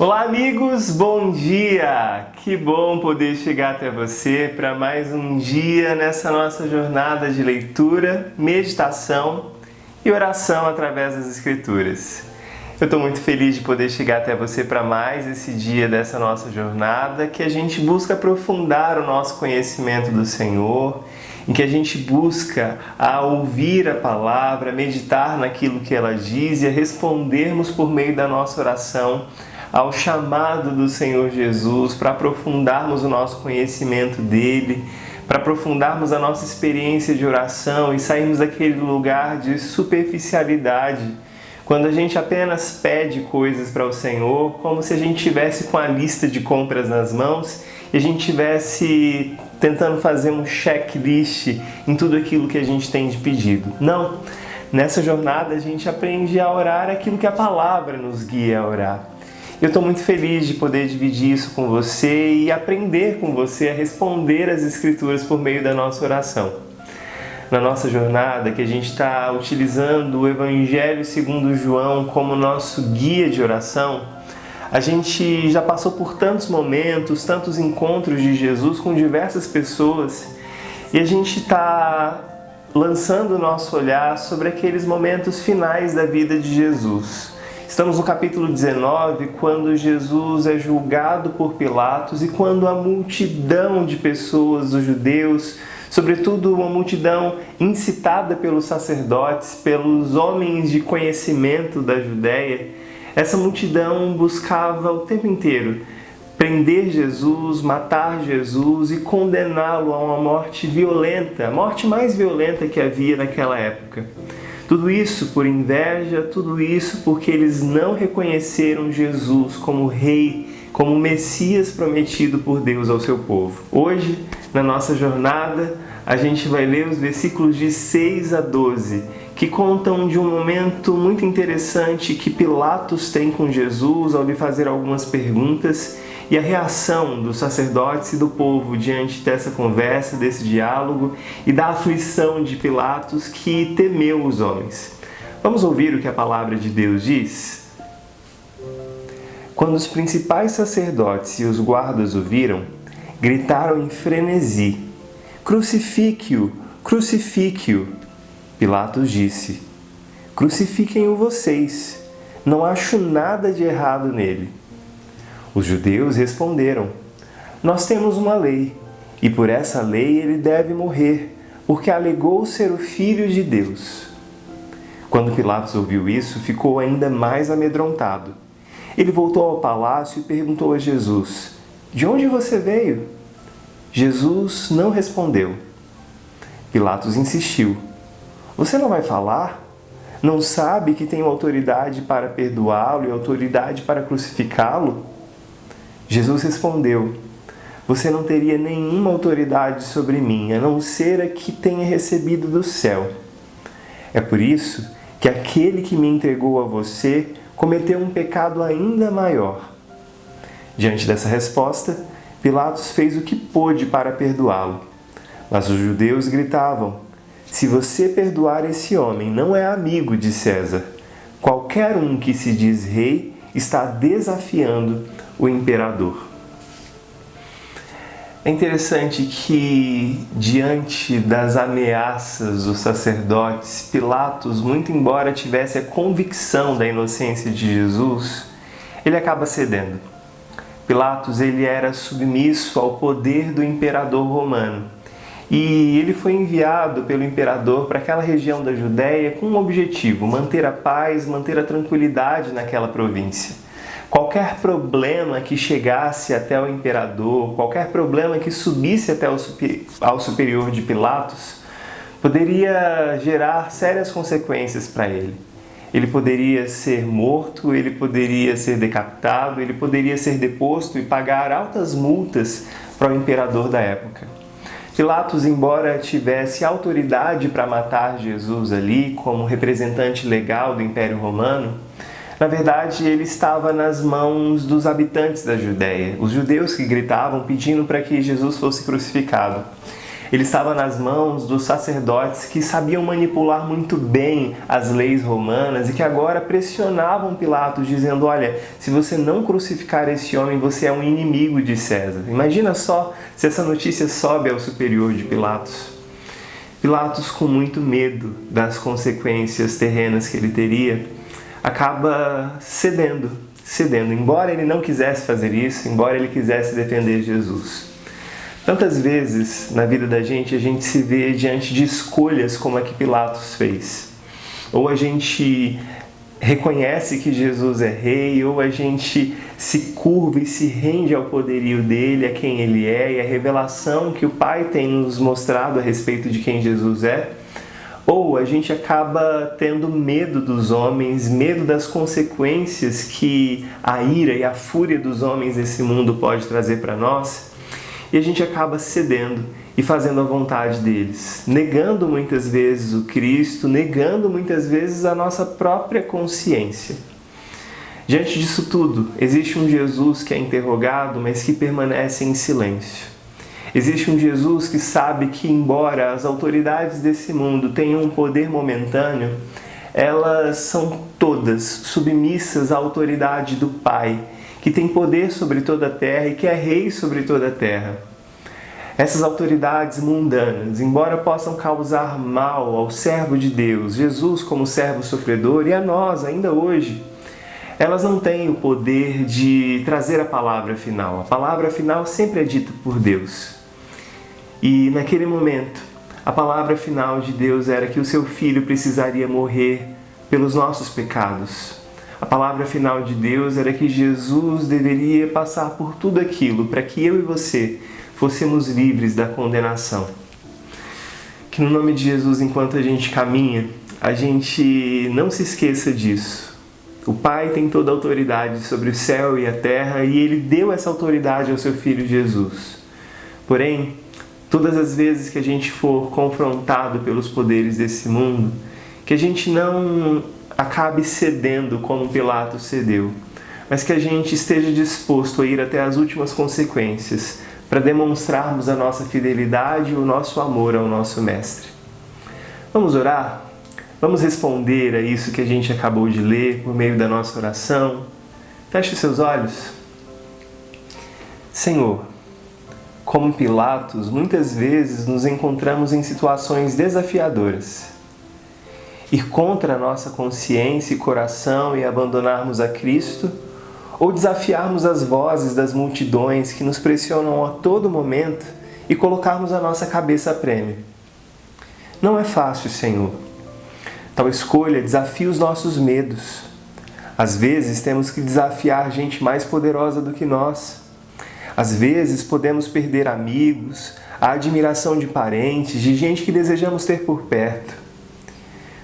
Olá, amigos, bom dia! Que bom poder chegar até você para mais um dia nessa nossa jornada de leitura, meditação e oração através das Escrituras. Eu estou muito feliz de poder chegar até você para mais esse dia dessa nossa jornada, que a gente busca aprofundar o nosso conhecimento do Senhor, em que a gente busca a ouvir a palavra, meditar naquilo que ela diz e a respondermos por meio da nossa oração ao chamado do Senhor Jesus, para aprofundarmos o nosso conhecimento dele, para aprofundarmos a nossa experiência de oração e sairmos daquele lugar de superficialidade, quando a gente apenas pede coisas para o Senhor, como se a gente tivesse com a lista de compras nas mãos e a gente tivesse tentando fazer um checklist em tudo aquilo que a gente tem de pedido. Não! Nessa jornada a gente aprende a orar aquilo que a palavra nos guia a orar. Eu estou muito feliz de poder dividir isso com você e aprender com você a responder as Escrituras por meio da nossa oração. Na nossa jornada, que a gente está utilizando o Evangelho segundo João como nosso guia de oração, a gente já passou por tantos momentos, tantos encontros de Jesus com diversas pessoas e a gente está lançando o nosso olhar sobre aqueles momentos finais da vida de Jesus. Estamos no capítulo 19, quando Jesus é julgado por Pilatos e quando a multidão de pessoas, dos judeus, sobretudo uma multidão incitada pelos sacerdotes, pelos homens de conhecimento da Judéia, essa multidão buscava o tempo inteiro prender Jesus, matar Jesus e condená-lo a uma morte violenta, a morte mais violenta que havia naquela época. Tudo isso por inveja, tudo isso porque eles não reconheceram Jesus como Rei, como Messias prometido por Deus ao seu povo. Hoje, na nossa jornada, a gente vai ler os versículos de 6 a 12, que contam de um momento muito interessante que Pilatos tem com Jesus ao lhe fazer algumas perguntas e a reação dos sacerdotes e do povo diante dessa conversa, desse diálogo e da aflição de Pilatos que temeu os homens. Vamos ouvir o que a palavra de Deus diz? Quando os principais sacerdotes e os guardas o viram, gritaram em frenesi: "Crucifique-o! Crucifique-o!" Pilatos disse: "Crucifiquem-o vocês. Não acho nada de errado nele." Os judeus responderam: "Nós temos uma lei, e por essa lei ele deve morrer, porque alegou ser o Filho de Deus." Quando Pilatos ouviu isso, ficou ainda mais amedrontado. Ele voltou ao palácio e perguntou a Jesus: "De onde você veio?" Jesus não respondeu. Pilatos insistiu: "Você não vai falar? Não sabe que tenho autoridade para perdoá-lo e autoridade para crucificá-lo?" Jesus respondeu: "Você não teria nenhuma autoridade sobre mim, a não ser a que tenha recebido do céu. É por isso que aquele que me entregou a você cometeu um pecado ainda maior." Diante dessa resposta, Pilatos fez o que pôde para perdoá-lo. Mas os judeus gritavam: "Se você perdoar esse homem, não é amigo de César. Qualquer um que se diz rei está desafiando o imperador." É interessante que, diante das ameaças dos sacerdotes, Pilatos, muito embora tivesse a convicção da inocência de Jesus, ele acaba cedendo. Pilatos ele era submisso ao poder do imperador romano e ele foi enviado pelo imperador para aquela região da Judéia com um objetivo: manter a paz, manter a tranquilidade naquela província. Qualquer problema que chegasse até o imperador, qualquer problema que subisse até ao superior de Pilatos, poderia gerar sérias consequências para ele. Ele poderia ser morto, ele poderia ser decapitado, ele poderia ser deposto e pagar altas multas para o imperador da época. Pilatos, embora tivesse autoridade para matar Jesus ali como representante legal do Império Romano, na verdade, ele estava nas mãos dos habitantes da Judéia, os judeus que gritavam pedindo para que Jesus fosse crucificado. Ele estava nas mãos dos sacerdotes que sabiam manipular muito bem as leis romanas e que agora pressionavam Pilatos, dizendo: olha, se você não crucificar esse homem, você é um inimigo de César. Imagina só se essa notícia sobe ao superior de Pilatos. Pilatos, com muito medo das consequências terrenas que ele teria, acaba cedendo. Embora ele não quisesse fazer isso, embora ele quisesse defender Jesus. Tantas vezes na vida da gente a gente se vê diante de escolhas como a que Pilatos fez. Ou a gente reconhece que Jesus é rei, ou a gente se curva e se rende ao poderio dele, a quem ele é e a revelação que o Pai tem nos mostrado a respeito de quem Jesus é. Ou a gente acaba tendo medo dos homens, medo das consequências que a ira e a fúria dos homens desse mundo pode trazer para nós. E a gente acaba cedendo e fazendo a vontade deles, negando muitas vezes o Cristo, negando muitas vezes a nossa própria consciência. Diante disso tudo, existe um Jesus que é interrogado, mas que permanece em silêncio. Existe um Jesus que sabe que, embora as autoridades desse mundo tenham um poder momentâneo, elas são todas submissas à autoridade do Pai, que tem poder sobre toda a terra e que é rei sobre toda a terra. Essas autoridades mundanas, embora possam causar mal ao servo de Deus, Jesus como servo sofredor, e a nós ainda hoje, elas não têm o poder de trazer a palavra final. A palavra final sempre é dita por Deus. E naquele momento, a palavra final de Deus era que o seu Filho precisaria morrer pelos nossos pecados. A palavra final de Deus era que Jesus deveria passar por tudo aquilo para que eu e você fôssemos livres da condenação. Que no nome de Jesus, enquanto a gente caminha, a gente não se esqueça disso. O Pai tem toda a autoridade sobre o céu e a terra e Ele deu essa autoridade ao seu Filho Jesus. Porém, todas as vezes que a gente for confrontado pelos poderes desse mundo, que a gente não acabe cedendo como Pilatos cedeu, mas que a gente esteja disposto a ir até as últimas consequências para demonstrarmos a nossa fidelidade e o nosso amor ao nosso Mestre. Vamos orar? Vamos responder a isso que a gente acabou de ler por meio da nossa oração? Feche os seus olhos. Senhor, como Pilatos, muitas vezes nos encontramos em situações desafiadoras. Ir contra a nossa consciência e coração e abandonarmos a Cristo, ou desafiarmos as vozes das multidões que nos pressionam a todo momento e colocarmos a nossa cabeça a prêmio. Não é fácil, Senhor. Tal escolha desafia os nossos medos. Às vezes temos que desafiar gente mais poderosa do que nós. Às vezes podemos perder amigos, a admiração de parentes, de gente que desejamos ter por perto.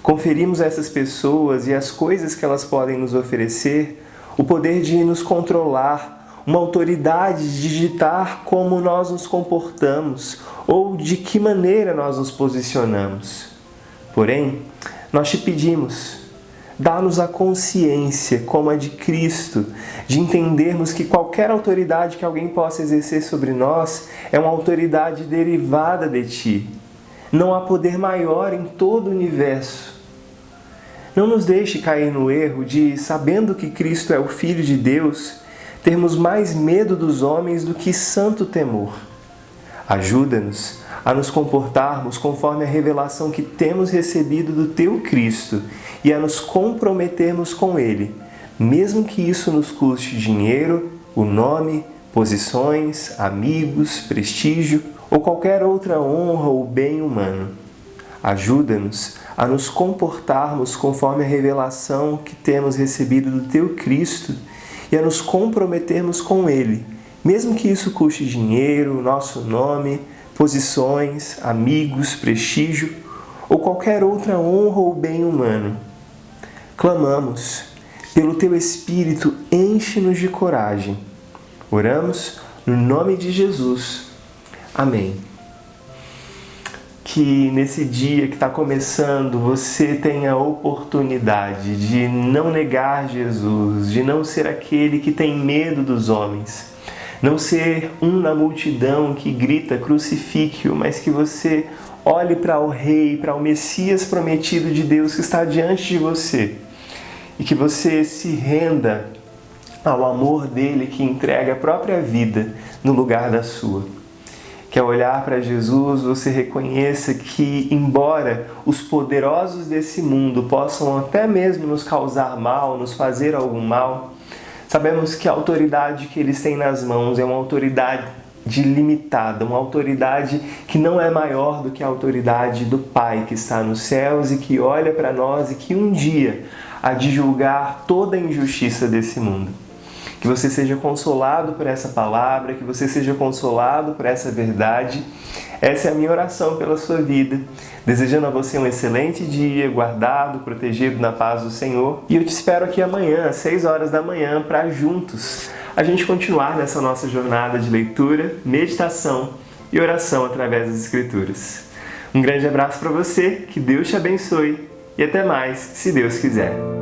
Conferimos a essas pessoas e as coisas que elas podem nos oferecer o poder de nos controlar, uma autoridade de ditar como nós nos comportamos ou de que maneira nós nos posicionamos. Porém, nós te pedimos, dá-nos a consciência, como a de Cristo, de entendermos que qualquer autoridade que alguém possa exercer sobre nós é uma autoridade derivada de Ti. Não há poder maior em todo o universo. Não nos deixe cair no erro de, sabendo que Cristo é o Filho de Deus, termos mais medo dos homens do que santo temor. Ajuda-nos a nos comportarmos conforme a revelação que temos recebido do Teu Cristo e a nos comprometermos com Ele, mesmo que isso nos custe dinheiro, o nome, posições, amigos, prestígio ou qualquer outra honra ou bem humano. Ajuda-nos a nos comportarmos conforme a revelação que temos recebido do Teu Cristo e a nos comprometermos com Ele, mesmo que isso custe dinheiro, nosso nome, posições, amigos, prestígio ou qualquer outra honra ou bem humano. Clamamos, pelo Teu Espírito, enche-nos de coragem. Oramos no nome de Jesus. Amém. Que nesse dia que está começando, você tenha a oportunidade de não negar Jesus, de não ser aquele que tem medo dos homens. Não ser um na multidão que grita crucifique-o, mas que você olhe para o Rei, para o Messias prometido de Deus que está diante de você. E que você se renda ao amor dele que entrega a própria vida no lugar da sua. Que ao olhar para Jesus você reconheça que, embora os poderosos desse mundo possam até mesmo nos causar mal, nos fazer algum mal, sabemos que a autoridade que eles têm nas mãos é uma autoridade limitada, uma autoridade que não é maior do que a autoridade do Pai que está nos céus e que olha para nós e que um dia há de julgar toda a injustiça desse mundo. Que você seja consolado por essa palavra, que você seja consolado por essa verdade. Essa é a minha oração pela sua vida. Desejando a você um excelente dia, guardado, protegido na paz do Senhor. E eu te espero aqui amanhã, às 6 horas da manhã, para juntos a gente continuar nessa nossa jornada de leitura, meditação e oração através das Escrituras. Um grande abraço para você, que Deus te abençoe e até mais, se Deus quiser.